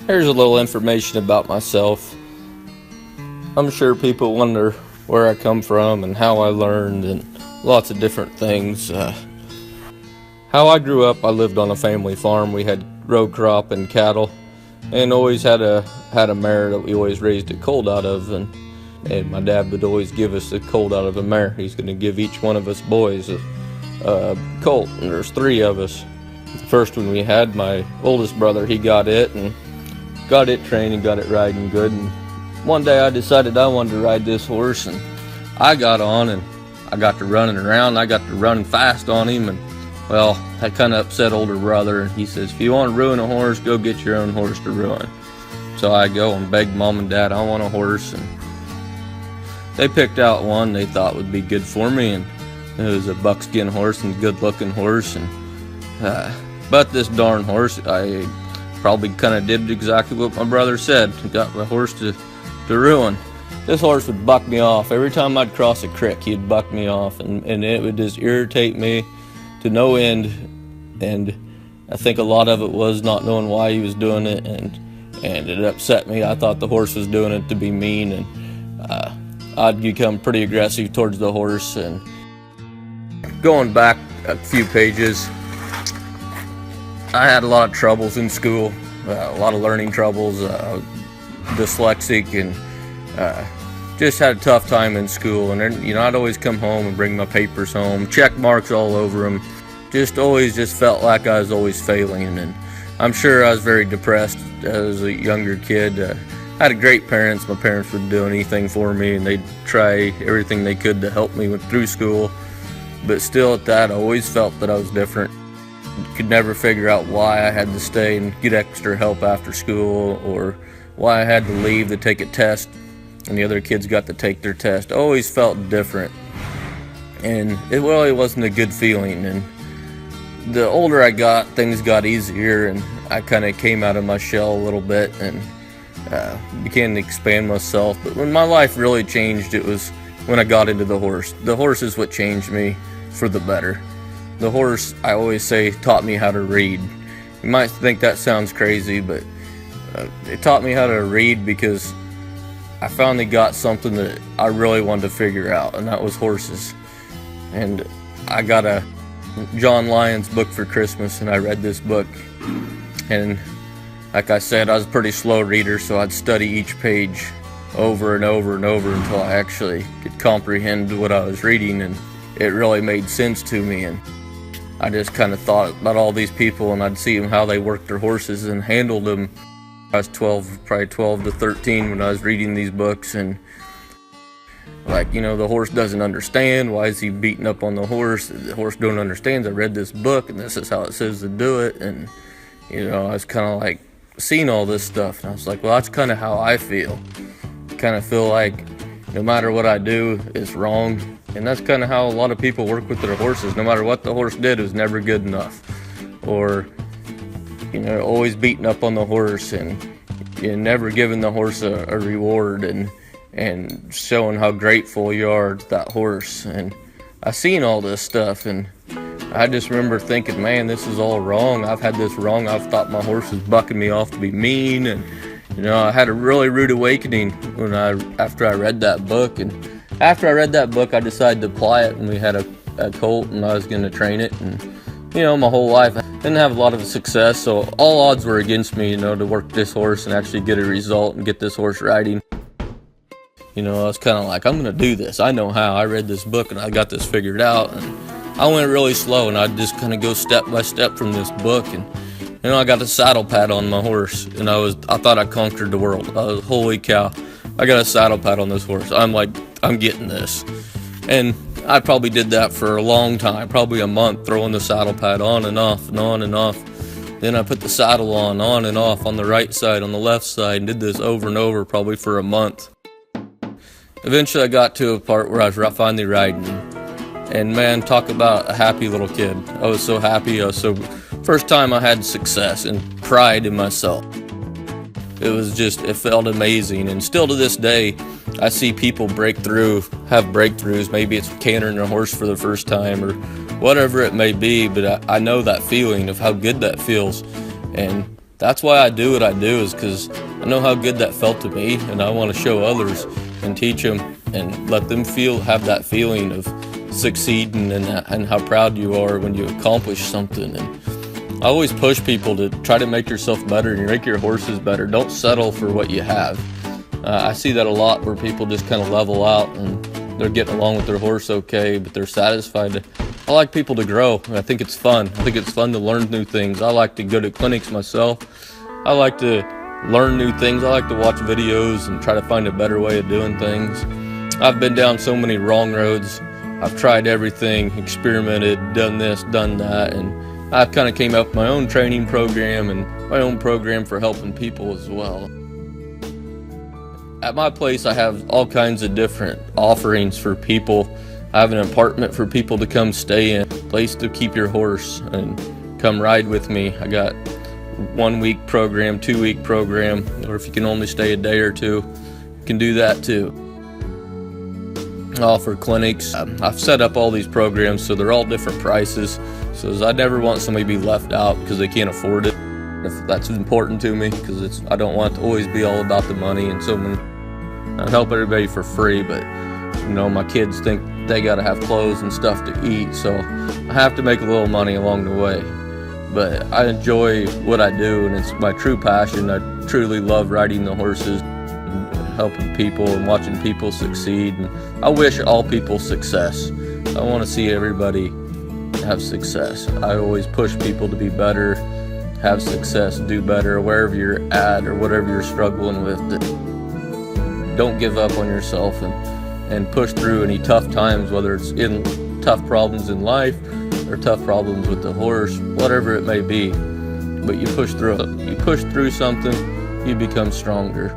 Here's a little information about myself. I'm sure people wonder where I come from and how I learned and lots of different things. How I grew up, I lived on a family farm. We had row crop and cattle, and always had a mare that we always raised a colt out of, and my dad would always give us a colt out of a mare. He's going to give each one of us boys a colt, and there's three of us. The first one we had, my oldest brother, he got it and got it trained and got it riding good. And one day I decided I wanted to ride this horse, and I got on and I got to running around. I got to running fast on him, and well, that kind of upset older brother. And he says, if you want to ruin a horse, go get your own horse to ruin. So I go and begged mom and dad, I want a horse, and they picked out one they thought would be good for me, and it was a buckskin horse and a good looking horse. And but this darn horse, I probably kind of did exactly what my brother said. Got my horse to ruin. This horse would buck me off. Every time I'd cross a creek, he'd buck me off, and it would just irritate me to no end. And I think a lot of it was not knowing why he was doing it, and it upset me. I thought the horse was doing it to be mean, and I'd become pretty aggressive towards the horse. And going back a few pages, I had a lot of troubles in school, a lot of learning troubles, dyslexic, and just had a tough time in school. And then, I'd always come home and bring my papers home, check marks all over them. Just always just felt like I was always failing, and I'm sure I was very depressed as a younger kid. I had great parents. My parents would do anything for me, and they'd try everything they could to help me through school. But still at that, I always felt that I was different. Could never figure out why I had to stay and get extra help after school, or why I had to leave to take a test and the other kids got to take their test. I always felt different, and it really wasn't a good feeling. And the older I got, things got easier, and I kind of came out of my shell a little bit and began to expand myself. But when my life really changed, it was when I got into the horse. The horse is what changed me for the better. The horse, I always say, taught me how to read. You might think that sounds crazy, but it taught me how to read because I finally got something that I really wanted to figure out, and that was horses. And I got a John Lyons book for Christmas, and I read this book. And like I said, I was a pretty slow reader, so I'd study each page over and over and over until I actually could comprehend what I was reading, and it really made sense to me. And I just kind of thought about all these people, and I'd see them, how they worked their horses and handled them. I was probably 12 to 13 when I was reading these books, and the horse doesn't understand. Why is he beating up on the horse? The horse don't understand. I read this book, and this is how it says to do it. And I was kind of like seeing all this stuff, and I was like, well, that's kind of how I feel. I kind of feel like no matter what I do, it's wrong. And that's kind of how a lot of people work with their horses. No matter what the horse did, it was never good enough. Or, always beating up on the horse, and never giving the horse a reward and showing how grateful you are to that horse. And I seen all this stuff, and I just remember thinking, man, this is all wrong. I've had this wrong. I've thought my horse was bucking me off to be mean. And, I had a really rude awakening after I read that book. And after I read that book, I decided to apply it, and we had a colt, and I was going to train it. And, my whole life, I didn't have a lot of success, so all odds were against me, to work this horse and actually get a result and get this horse riding. I was kind of like, I'm going to do this. I know how. I read this book, and I got this figured out. And I went really slow, and I'd just kind of go step by step from this book. And, I got a saddle pad on my horse, and I thought I conquered the world. I was, holy cow, I got a saddle pad on this horse. I'm like, I'm getting this. And I probably did that for a long time, probably a month, throwing the saddle pad on and off and on and off. Then I put the saddle on and off, on the right side, on the left side, and did this over and over probably for a month. Eventually I got to a part where I was finally riding. And man, talk about a happy little kid. I was so happy. First time I had success and pride in myself. It felt amazing. And still to this day, I see people have breakthroughs. Maybe it's cantering a horse for the first time or whatever it may be, but I know that feeling of how good that feels. And That's why I do what I do, is because I know how good that felt to me, and I want to show others and teach them and let them have that feeling of succeeding and how proud you are when you accomplish something. And I always push people to try to make yourself better and make your horses better. Don't settle for what you have. I see that a lot, where people just kind of level out and they're getting along with their horse okay, but they're satisfied. I like people to grow, and I think it's fun. I think it's fun to learn new things. I like to go to clinics myself. I like to learn new things. I like to watch videos and try to find a better way of doing things. I've been down so many wrong roads. I've tried everything, experimented, done this, done that, and I've kind of came up with my own training program and my own program for helping people as well. At my place, I have all kinds of different offerings for people. I have an apartment for people to come stay in, a place to keep your horse and come ride with me. I got 1 week program, 2 week program, or if you can only stay a day or two, you can do that too. I offer clinics. I've set up all these programs so they're all different prices, so I never want somebody to be left out because they can't afford it. If that's important to me, because I don't want it to always be all about the money, and so I help everybody for free, but my kids think they gotta have clothes and stuff to eat, so I have to make a little money along the way. But I enjoy what I do, and it's my true passion. I truly love riding the horses and helping people and watching people succeed. And I wish all people success. I want to see everybody have success. I always push people to be better, have success, do better wherever you're at or whatever you're struggling with. Don't give up on yourself and push through any tough times, whether it's in tough problems in life or tough problems with the horse, whatever it may be. But you push through it. You push through something, you become stronger.